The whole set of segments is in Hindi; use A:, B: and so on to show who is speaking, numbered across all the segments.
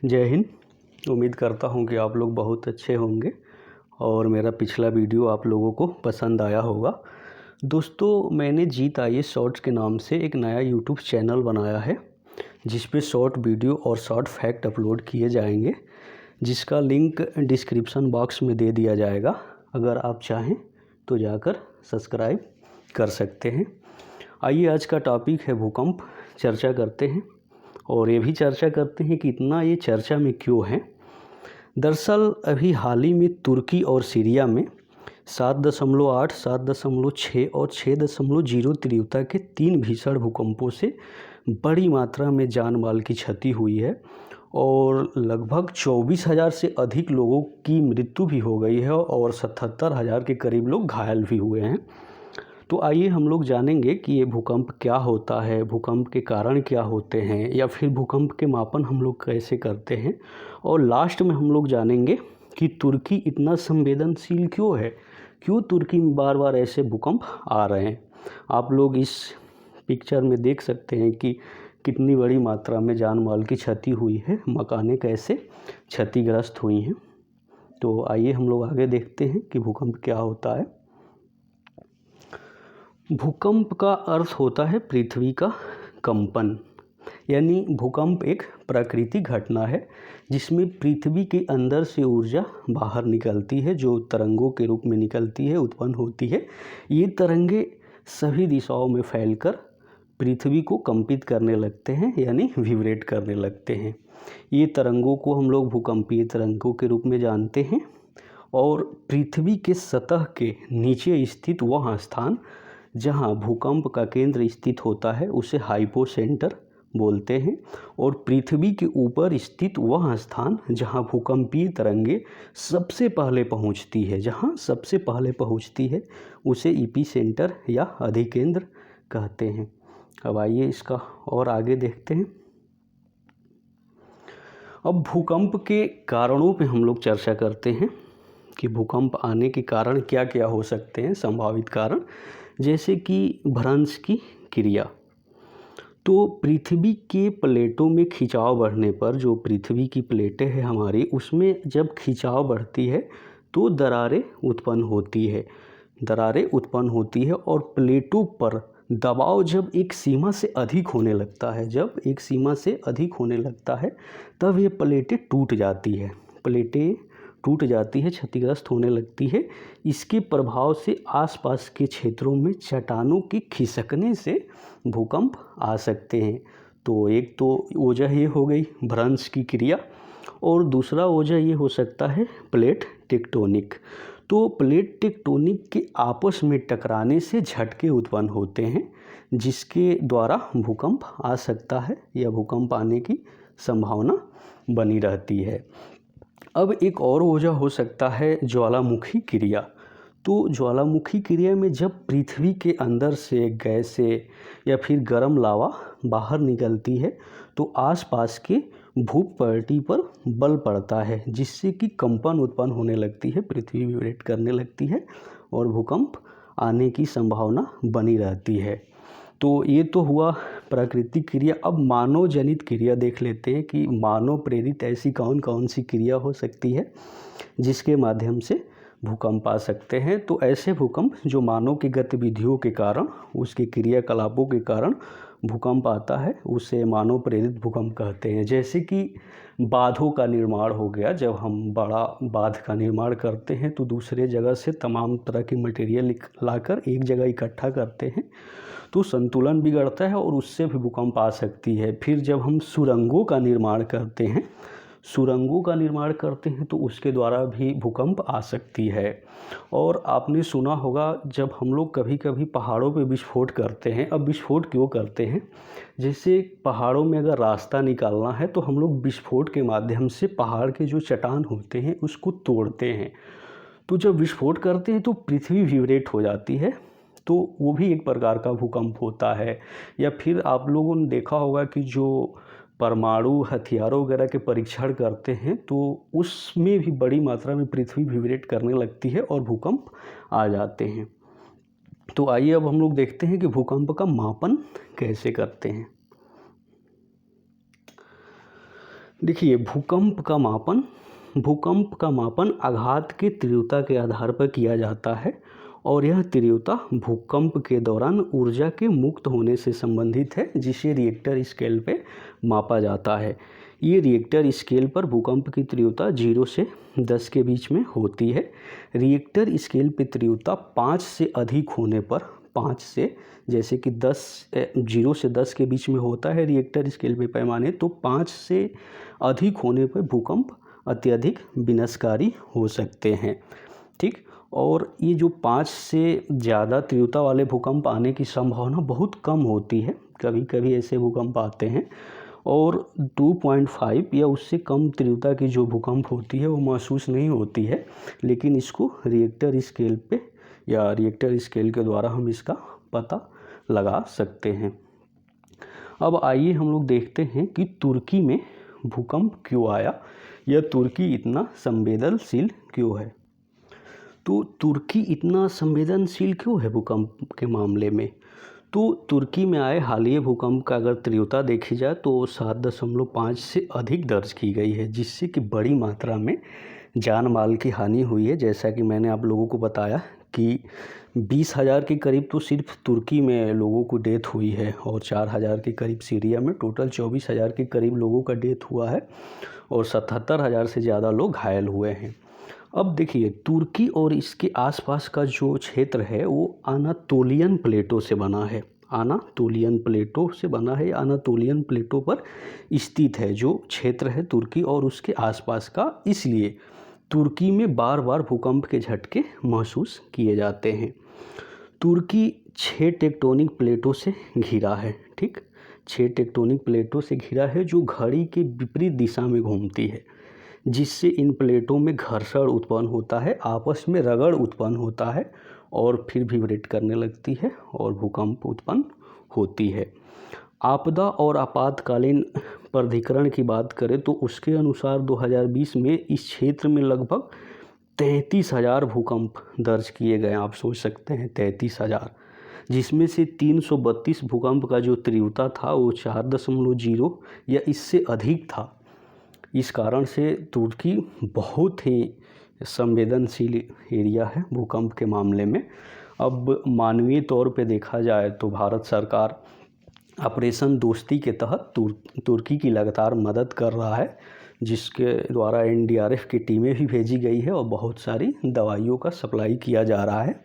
A: जय हिंद। उम्मीद करता हूँ कि आप लोग बहुत अच्छे होंगे और मेरा पिछला वीडियो आप लोगों को पसंद आया होगा। दोस्तों, मैंने जीत आई शॉर्ट्स के नाम से एक नया यूट्यूब चैनल बनाया है जिस पे शॉर्ट वीडियो और शॉर्ट फैक्ट अपलोड किए जाएंगे, जिसका लिंक डिस्क्रिप्शन बॉक्स में दे दिया जाएगा। अगर आप चाहें तो जाकर सब्सक्राइब कर सकते हैं। आइए, आज का टॉपिक है भूकंप। चर्चा करते हैं और ये भी चर्चा करते हैं कि इतना ये चर्चा में क्यों है। दरअसल अभी हाल ही में तुर्की और सीरिया में 7.8, 7.6 और 6.0 तीव्रता के 3 भीषण भूकंपों से बड़ी मात्रा में जान माल की क्षति हुई है और लगभग 24,000 से अधिक लोगों की मृत्यु भी हो गई है और 77,000 के करीब लोग घायल भी हुए हैं। तो आइए हम लोग जानेंगे कि ये भूकंप क्या होता है, भूकंप के कारण क्या होते हैं, या फिर भूकंप के मापन हम लोग कैसे करते हैं। और लास्ट में हम लोग जानेंगे कि तुर्की इतना संवेदनशील क्यों है, क्यों तुर्की में बार बार ऐसे भूकंप आ रहे हैं। आप लोग इस पिक्चर में देख सकते हैं कि कितनी बड़ी मात्रा में जान माल की क्षति हुई है, मकानें कैसे क्षतिग्रस्त हुई हैं। तो आइए हम लोग आगे देखते हैं कि भूकंप क्या होता है। भूकंप का अर्थ होता है पृथ्वी का कंपन, यानी भूकंप एक प्राकृतिक घटना है जिसमें पृथ्वी के अंदर से ऊर्जा बाहर निकलती है, जो तरंगों के रूप में निकलती है, उत्पन्न होती है। ये तरंगे सभी दिशाओं में फैलकर पृथ्वी को कंपित करने लगते हैं, यानी विब्रेट करने लगते हैं। ये तरंगों को हम लोग भूकंपीय तरंगों के रूप में जानते हैं। और पृथ्वी के सतह के नीचे स्थित वह स्थान जहां भूकंप का केंद्र स्थित होता है उसे हाइपोसेंटर बोलते हैं। और पृथ्वी के ऊपर स्थित वह स्थान जहां भूकंपीय तरंगे सबसे पहले पहुंचती है, उसे एपिसेंटर या अधिकेंद्र कहते हैं। अब आइए इसका और आगे देखते हैं। अब भूकंप के कारणों पे हम लोग चर्चा करते हैं कि भूकंप आने के कारण क्या क्या हो सकते हैं, संभावित कारण, जैसे कि भ्रंश की क्रिया। तो पृथ्वी के प्लेटों में खिंचाव बढ़ने पर, जो पृथ्वी की प्लेटें हैं हमारी, उसमें जब खिंचाव बढ़ती है तो दरारें उत्पन्न होती है और प्लेटों पर दबाव जब एक सीमा से अधिक होने लगता है, तब ये प्लेटें टूट जाती है, क्षतिग्रस्त होने लगती है। इसके प्रभाव से आसपास के क्षेत्रों में चट्टानों के खिसकने से भूकंप आ सकते हैं। तो एक तो वजह ये हो गई भ्रंश की क्रिया, और दूसरा वजह ये हो सकता है प्लेट टेक्टोनिक। तो प्लेट टेक्टोनिक के आपस में टकराने से झटके उत्पन्न होते हैं, जिसके द्वारा भूकंप आ सकता है या भूकंप आने की संभावना बनी रहती है। अब एक और वजह हो सकता है ज्वालामुखी क्रिया। तो ज्वालामुखी क्रिया में जब पृथ्वी के अंदर से गैसें या फिर गर्म लावा बाहर निकलती है तो आसपास के भूपटल पर बल पड़ता है, जिससे कि कंपन उत्पन्न होने लगती है, पृथ्वी विब्रेट करने लगती है और भूकंप आने की संभावना बनी रहती है। तो ये तो हुआ प्राकृतिक क्रिया। अब मानव जनित क्रिया देख लेते हैं कि मानव प्रेरित ऐसी कौन कौन सी क्रिया हो सकती है जिसके माध्यम से भूकंप आ सकते हैं। तो ऐसे भूकंप जो मानव की गतिविधियों के कारण, उसके क्रियाकलापों के कारण भूकंप आता है, उसे मानव प्रेरित भूकंप कहते हैं। जैसे कि बांधों का निर्माण हो गया। जब हम बड़ा बांध का निर्माण करते हैं तो दूसरे जगह से तमाम तरह की मटेरियल लाकर एक जगह इकट्ठा करते हैं, तो संतुलन बिगड़ता है और उससे भी भूकंप आ सकती है। फिर जब हम सुरंगों का निर्माण करते हैं तो उसके द्वारा भी भूकंप आ सकती है। और आपने सुना होगा जब हम लोग कभी कभी पहाड़ों पे विस्फोट करते हैं। अब विस्फोट क्यों करते हैं? जैसे पहाड़ों में अगर रास्ता निकालना है तो हम लोग विस्फोट के माध्यम से पहाड़ के जो चट्टान होते हैं उसको तोड़ते हैं। तो जब विस्फोट करते हैं तो पृथ्वी विब्रेट हो जाती है, तो वो भी एक प्रकार का भूकंप होता है। या फिर आप लोगों ने देखा होगा कि जो परमाणु हथियारों वगैरह के परीक्षण करते हैं तो उसमें भी बड़ी मात्रा में पृथ्वी विब्रेट करने लगती है और भूकंप आ जाते हैं। तो आइए अब हम लोग देखते हैं कि भूकंप का मापन कैसे करते हैं। देखिए भूकंप का मापन आघात के तीव्रता के आधार पर किया जाता है और यह तीव्रता भूकंप के दौरान ऊर्जा के मुक्त होने से संबंधित है, जिसे रिएक्टर स्केल पे मापा जाता है। ये रिएक्टर स्केल पर भूकंप की तीव्रता 0 से 10 के बीच में होती है। रिएक्टर स्केल पे तीव्रता 5 से अधिक होने पर, 5 से जैसे कि 0 से 10 के बीच में होता है रिएक्टर स्केल पे पैमाने, तो 5 से अधिक होने पर भूकंप अत्यधिक विनाशकारी हो सकते हैं। ठीक, और ये जो 5 से ज़्यादा तीव्रता वाले भूकंप आने की संभावना बहुत कम होती है। कभी कभी ऐसे भूकंप आते हैं और 2.5 या उससे कम तीव्रता की जो भूकंप होती है वो महसूस नहीं होती है, लेकिन इसको रिएक्टर स्केल पे या रिएक्टर स्केल के द्वारा हम इसका पता लगा सकते हैं। अब आइए हम लोग देखते हैं कि तुर्की में भूकंप क्यों आया या तुर्की इतना संवेदनशील क्यों है। तो तुर्की इतना संवेदनशील क्यों है भूकंप के मामले में? तो तुर्की में आए हालिया भूकंप का अगर तीव्रता देखी जाए तो 7.5 से अधिक दर्ज की गई है, जिससे कि बड़ी मात्रा में जान माल की हानि हुई है। जैसा कि मैंने आप लोगों को बताया कि 20,000 के करीब तो सिर्फ तुर्की में लोगों को डेथ हुई है और 4,000 के करीब सीरिया में, टोटल 24,000 के करीब लोगों का डेथ हुआ है और 77,000 से ज़्यादा लोग घायल हुए हैं। अब देखिए, तुर्की और इसके आसपास का जो क्षेत्र है वो अनातोलियन प्लेटो से बना है। अनातोलियन प्लेटो से बना है, अनातोलियन प्लेटो पर स्थित है जो क्षेत्र है तुर्की और उसके आसपास का। इसलिए तुर्की में बार बार भूकंप के झटके महसूस किए जाते हैं। तुर्की 6 टेक्टोनिक प्लेटों से घिरा है। ठीक, 6 टेक्टोनिक प्लेटों से घिरा है जो घड़ी के विपरीत दिशा में घूमती है, जिससे इन प्लेटों में घर्षण उत्पन्न होता है, आपस में रगड़ उत्पन्न होता है और फिर विब्रेट करने लगती है और भूकंप उत्पन्न होती है। आपदा और आपातकालीन प्राधिकरण की बात करें तो उसके अनुसार 2020 में इस क्षेत्र में लगभग 33,000 भूकंप दर्ज किए गए। आप सोच सकते हैं 33,000, जिसमें से 332 भूकंप का जो तीव्रता था वो 4.0 या इससे अधिक था। इस कारण से तुर्की बहुत ही संवेदनशील एरिया है भूकंप के मामले में। अब मानवीय तौर पे देखा जाए तो भारत सरकार ऑपरेशन दोस्ती के तहत तुर्की की लगातार मदद कर रहा है, जिसके द्वारा NDRF की टीमें भी भेजी गई है और बहुत सारी दवाइयों का सप्लाई किया जा रहा है।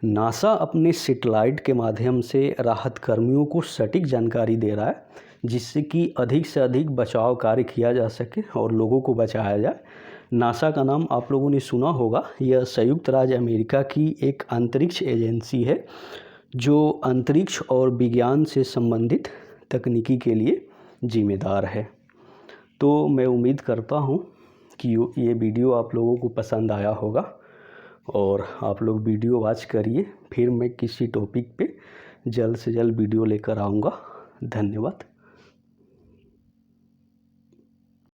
A: नासा अपने सैटेलाइट के माध्यम से राहत कर्मियों को सटीक जानकारी दे रहा है, जिससे कि अधिक से अधिक बचाव कार्य किया जा सके और लोगों को बचाया जाए। नासा का नाम आप लोगों ने सुना होगा। यह संयुक्त राज्य अमेरिका की एक अंतरिक्ष एजेंसी है जो अंतरिक्ष और विज्ञान से संबंधित तकनीकी के लिए जिम्मेदार है। तो मैं उम्मीद करता हूँ कि ये वीडियो आप लोगों को पसंद आया होगा और आप लोग वीडियो वॉच करिए। फिर मैं किसी टॉपिक पे जल्द से जल्द वीडियो लेकर आऊँगा। धन्यवाद।